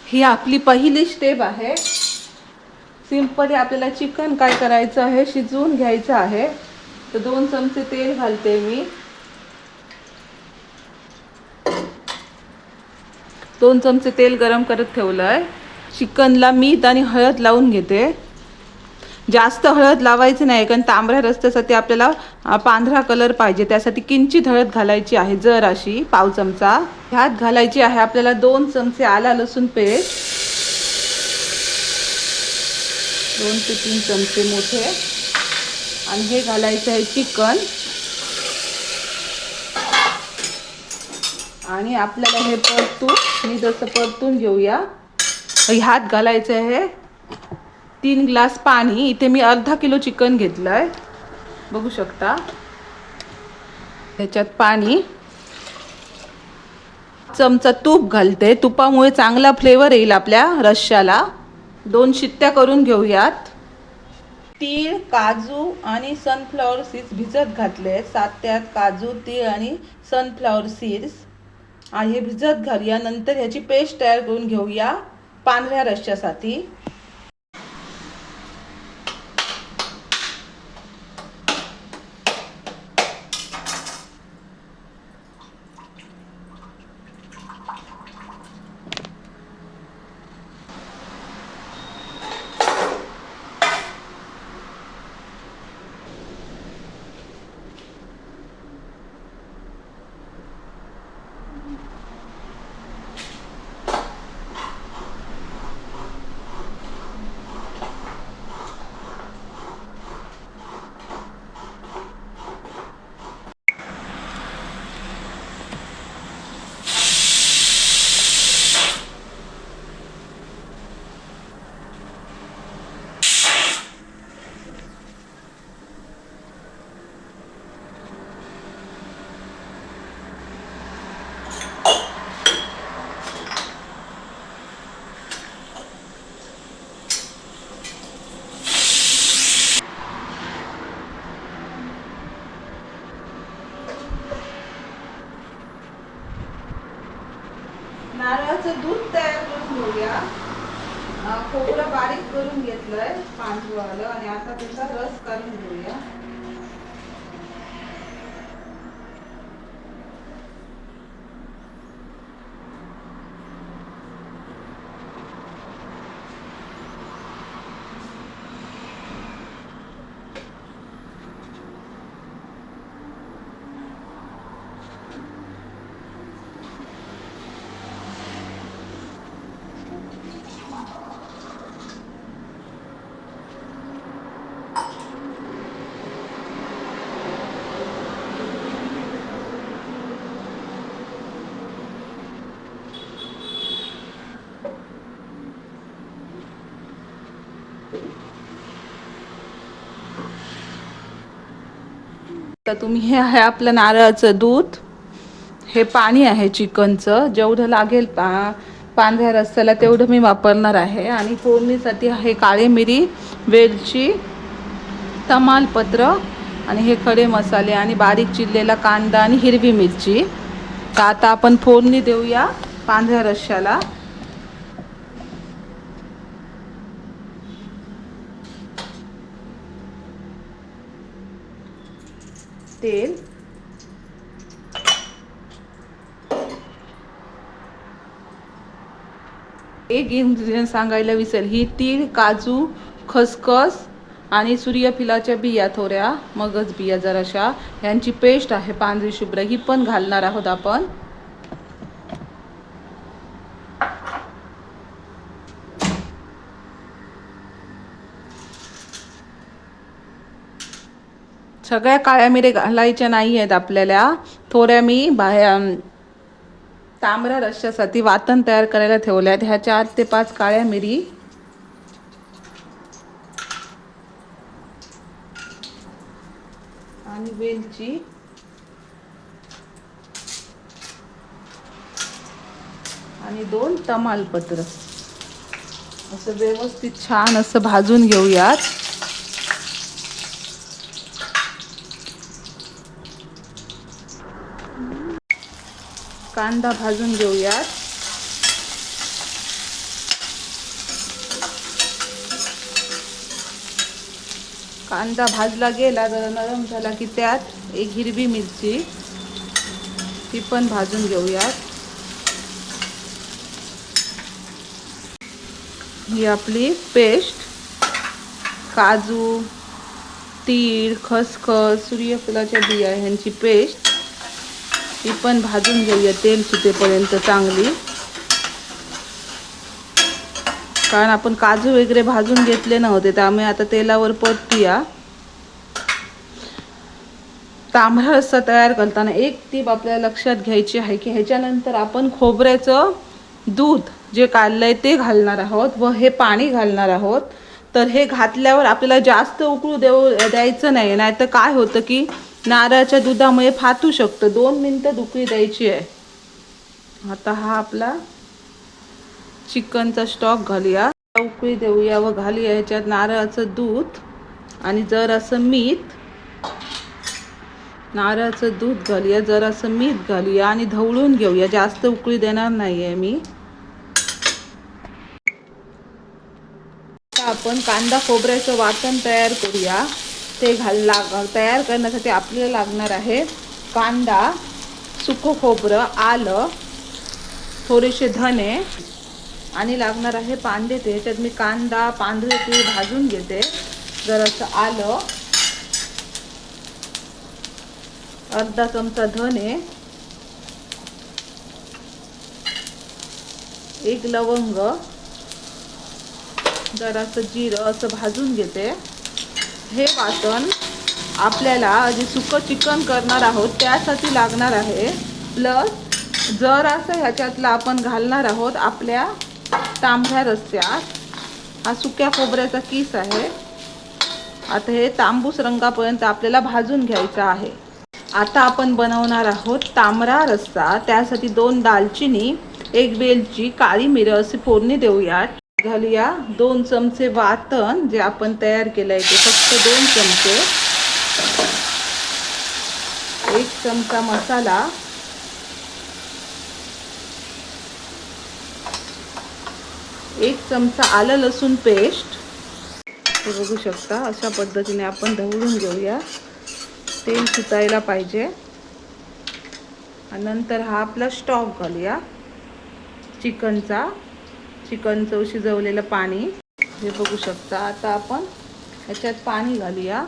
ही आपली पहिली स्टेप आहे. सिंपली आपल्याला चिकन काय करायचं आहे, शिजवून घ्यायचं आहे. तर 2 चमचे तेल घालते मी. 2 चमचे तेल गरम करत ठेवलंय. चिकनला मीठ आणि हळद लावून घेते. जास्त हळद लावायची नाही, कारण तांबड्या रस्स्यासाठी आपल्याला पांढरा कलर पाहिजे. त्यासाठी किंचित हळद घालायची आहे, जर अशी पाव चमचा. ह्यात घालायची आहे आपल्याला 2 चमचे आला लसूण पेस्ट, 2 ते 3 चमचे मोठे. आणि हे घालायचं आहे चिकन. आणि आपल्याला हे परतून घेऊया. ह्यात घालायचं आहे 3 ग्लास पाणी. इथे मी अर्धा किलो चिकन घेतलंय, बघू शकता. ह्याच्यात पाणी, चमचा तूप घालते. तुपामुळे चांगला फ्लेवर येईल आपल्या रश्श्याला. 2 शिट्ट्या करून घेऊयात. तीळ, काजू आणि सनफ्लॉवर सीड्स भिजत घातले. 7 ते 8 काजू, तीळ आणि सनफ्लॉवर सीड्स आणि हे भिजत घालूया. नंतर ह्याची पेस्ट तयार करून घेऊया पांढऱ्या रश्श्यासाठी. नारळाचं दूध तयार करून घेऊया. खोबरं बारीक करून घेतलंय पांढरं, आणि आता त्याचा रस काढून घेऊया. तर तुम्ही हे आहे आपलं नारळाचं दूध. हे पाणी आहे चिकनचं. जेवढं लागेल पांढऱ्या रस्स्याला तेवढं मी वापरणार आहे. आणि फोडणीसाठी आहे काळी मिरी, वेलची, तमालपत्र आणि हे खडे मसाले आणि बारीक चिरलेला कांदा आणि हिरवी मिरची. तर आता आपण फोडणी देऊया पांढऱ्या रश्श्याला. तेल, एक इन्ग्रेडियंट सांगायला विसरले. ही तीळ, काजू, खसखस आणि सूर्यफुलाच्या बिया, थोड्या मगज बिया जराशा, यांची पेस्ट आहे पांढरी शुभ्र. ही पण घालणार आहोत आपण. सगळ्या काळ्या मिरी घालायच्या नाही आहेत आपल्याला. थोड्या मी तांबड्या रश्श्यासाठी वाटण तयार करायला ठेवल्या आहेत. ह्या 4 ते 5 काळ्या मिरी, आणि वेलची आणि 2 तमालपत्र असं व्यवस्थित छान असं भाजून घेऊयात. कांदा भाजून घेऊयात. कांदा भाजला गेला, जरा नरम झाला की त्यात एक हिरवी मिरची, ती पण भाजून घेऊयात. ही आपली पेस्ट, काजू, तीळ, खसखस, सूर्यफुलाच्या बिया ह्यांची पेस्ट, ती पण भाजून घेऊया तेल सुटेपर्यंत चांगली. कारण आपण काजू वगैरे भाजून घेतले नव्हते, त्यामुळे आता तेलावर परतूया. तांबडा रस्सा तयार करताना एक टीप आपल्याला लक्षात घ्यायची आहे की ह्याच्यानंतर आपण खोबऱ्याचं दूध जे काढलंय ते घालणार आहोत व हे पाणी घालणार आहोत. तर हे घातल्यावर आपल्याला जास्त उकळू द्यायचं नाही, नाहीतर काय होतं की नारळाच्या दुधामुळे फाटू शकतं. 2 मिनिटं उकळी द्यायची आहे. आता हा आपला चिकनचा स्टॉक घालूया, उकळी देऊया व घालूया ह्याच्यात नारळाचं दूध आणि जरासं मीठ. नारळाचं दूध घालूया, जरासं मीठ घालूया आणि ढवळून घेऊया. जास्त उकळी देणार नाही आहे मी. आता आपण कांदा खोबऱ्याचं वाटण तयार करूया. ते तयार करण्यासाठी आपल्याला लागणार आहे कांदा, सुकं खोबरं, आलं, थोडेसे धने आणि लागणार आहे पांढरे तीळ. ह्याच्यात मी कांदा, पांढरे तीळ भाजून घेते. जरासं आलं, अर्धा चमचा धने, एक लवंग, जरासं जिरं असं भाजून घेते. हे वाटण आपल्याला जे सुकं चिकन करणार आहोत त्यासाठी लागणार आहे. प्लस जरासं ह्याच्यातलं आपण घालणार आहोत आपल्या तांबड्या रस्स्यात. हा सुक्या खोबऱ्याचा किस आहे. आता हे तांबूस रंगापर्यंत आपल्याला भाजून घ्यायचं आहे. आता आपण बनवणार आहोत तांबडा रस्सा. त्यासाठी 2 दालचिनी, 1 वेलची, काळी मिरं असे फोडणी देऊयात. घालूया 2 चमचे वाटण जे आपण तयार केलं आहे ते, फक्त 2 चमचे. 1 चमचा मसाला, 1 चमचा आलं लसूण पेस्ट. हे बघू शकता अशा पद्धतीने आपण ढवळून घेऊया. तेल सुटायला पाहिजे. आणि नंतर हा आपला स्टॉक घालूया चिकनचं शिजवलेलं पाणी. हे बघू शकता. आता आपण ह्याच्यात पाणी घालूया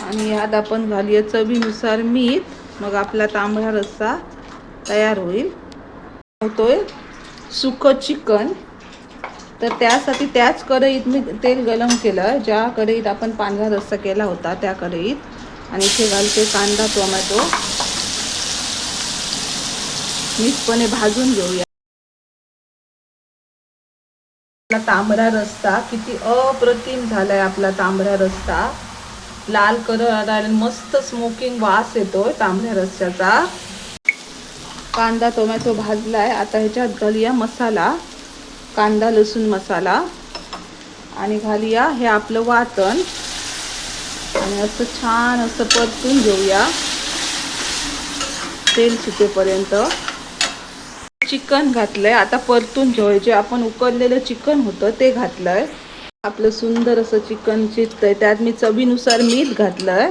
आणि यात आपण घालूया चवीनुसार मीठ. मग आपला तांबडा रस्सा तयार होतोय. सुकं चिकन, तर त्यासाठी त्याच कढईत मी तेल गरम केलं ज्या कढईत आपण पांढरा रस्सा केला होता त्या कढईत. आणि इथे घालते कांदा, टोमॅटो, नीटपणे भाजून घेऊया. आपला तांबडा रस्सा किती अप्रतिम झालाय. आपला तांबडा रस्सा लाल कलर आला, मस्त स्मोकिंग वास येतोय तांबड्या रस्स्याचा. कांदा, टोमॅटो भाजलाय. आता ह्याच्यात घालूया मसाला, कांदा लसूण मसाला आणि घालूया हे आपलं वाटण आणि असं छान असं परतून घेऊया तेल सुटेपर्यंत. चिकन घातलंय, आता परतून घेऊया. आपण उकडलेलं चिकन होतं ते घातलंय. आपलं सुंदर असं चिकन शिजतंय. त्यात मी चवीनुसार मीठ घातलंय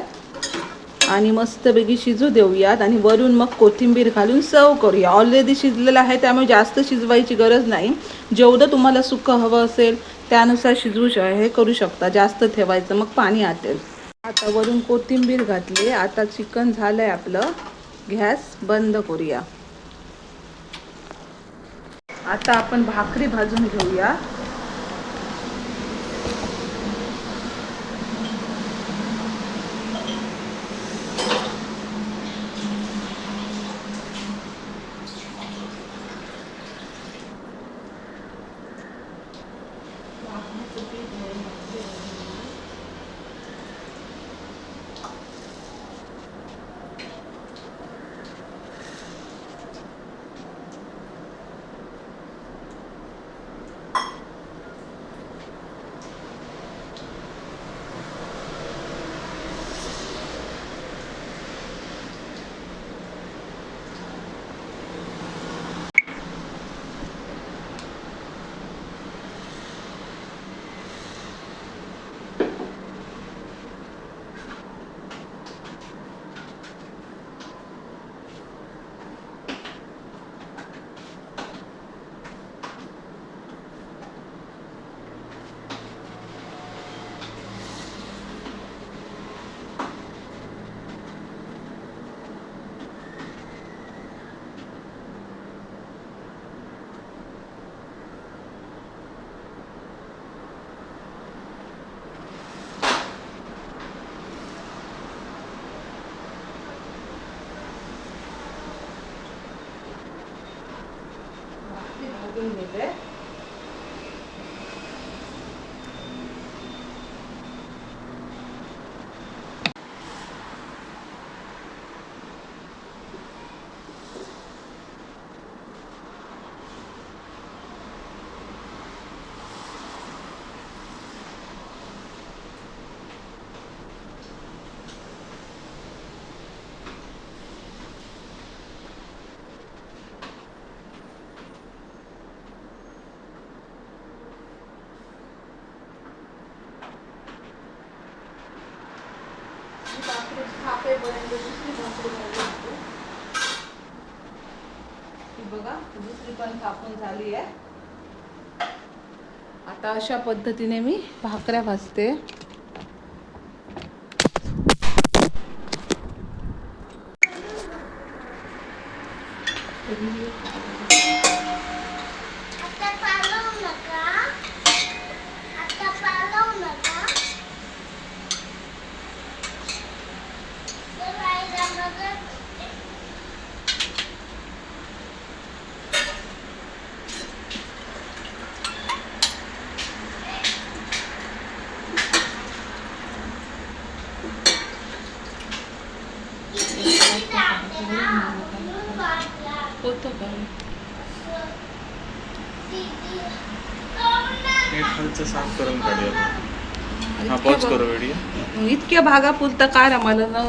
आणि मस्तपैकी शिजू देऊयात. आणि वरून मग कोथिंबीर घालून सर्व करूया. ऑलरेडी शिजलेलं आहे त्यामुळे जास्त शिजवायची गरज नाही. जेवढं तुम्हाला सुकं हवं असेल त्यानुसार हे करू शकता. जास्त ठेवायचं मग पाणी आटेल. आता वरून कोथिंबीर घातली. आता चिकन झालंय आपलं. गॅस बंद करूया. आता आपण भाकरी भाजून घेऊया. घेऊन घेते. बघा दुसरी पण थापून झाली आहे. आता अशा पद्धतीने मी भाकऱ्या भाजते. होतं का खालचं साफ करून काढूया. हा पॉज करू व्हिडिओ. इतक्या भागा पुरता काय आम्हाला ना